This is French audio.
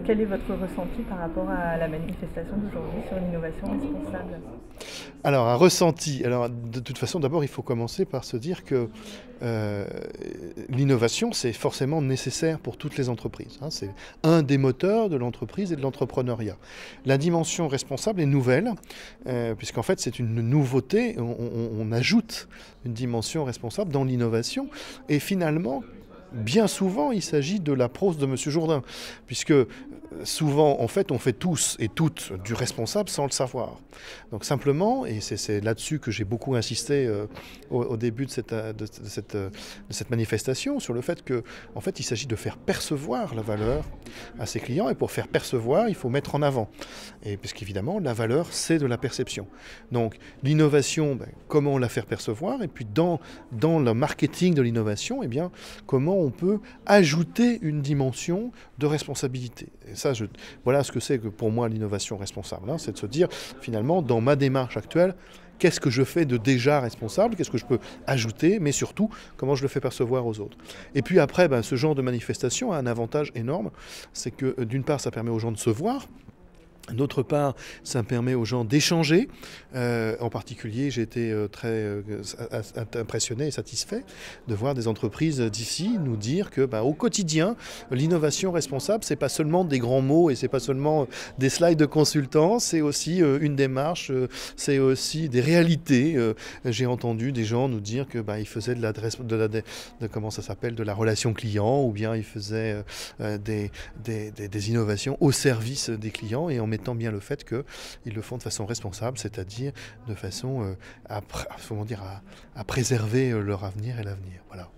Quel est votre ressenti par rapport à la manifestation d'aujourd'hui sur l'innovation responsable? Alors, un ressenti. Alors, de toute façon, d'abord, il faut commencer par se dire que euh, l'innovation, c'est forcément nécessaire pour toutes les entreprises, hein. C'est un des moteurs de l'entreprise et de l'entrepreneuriat. La dimension responsable est nouvelle, puisqu'en fait, c'est une nouveauté. On ajoute une dimension responsable dans l'innovation. Et finalement, bien souvent, il s'agit de la prose de Monsieur Jourdain, puisque souvent, en fait, on fait tous et toutes du responsable sans le savoir. Donc simplement, et c'est là-dessus que j'ai beaucoup insisté au début de cette manifestation, sur le fait que, en fait, il s'agit de faire percevoir la valeur à ses clients, et pour faire percevoir, il faut mettre en avant. Et puisqu'évidemment, la valeur, c'est de la perception. Donc l'innovation, comment la faire percevoir, et puis dans le marketing de l'innovation, eh bien, comment on peut ajouter une dimension de responsabilité. Et ça, voilà ce que c'est que pour moi l'innovation responsable, hein, c'est de se dire, finalement, dans ma démarche actuelle, qu'est-ce que je fais de déjà responsable, qu'est-ce que je peux ajouter, mais surtout, comment je le fais percevoir aux autres. Et puis après, ce genre de manifestation a un avantage énorme, c'est que d'une part, ça permet aux gens de se voir. D'autre part, ça permet aux gens d'échanger. En particulier, j'ai été très impressionné et satisfait de voir des entreprises d'ici nous dire que, au quotidien, l'innovation responsable, c'est pas seulement des grands mots et c'est pas seulement des slides de consultants, c'est aussi une démarche, c'est aussi des réalités. J'ai entendu des gens nous dire que ils faisaient comment ça s'appelle, de la relation client, ou bien ils faisaient des innovations au service des clients, et en mettant bien le fait qu'ils le font de façon responsable, c'est-à-dire de façon à préserver leur avenir et l'avenir. Voilà.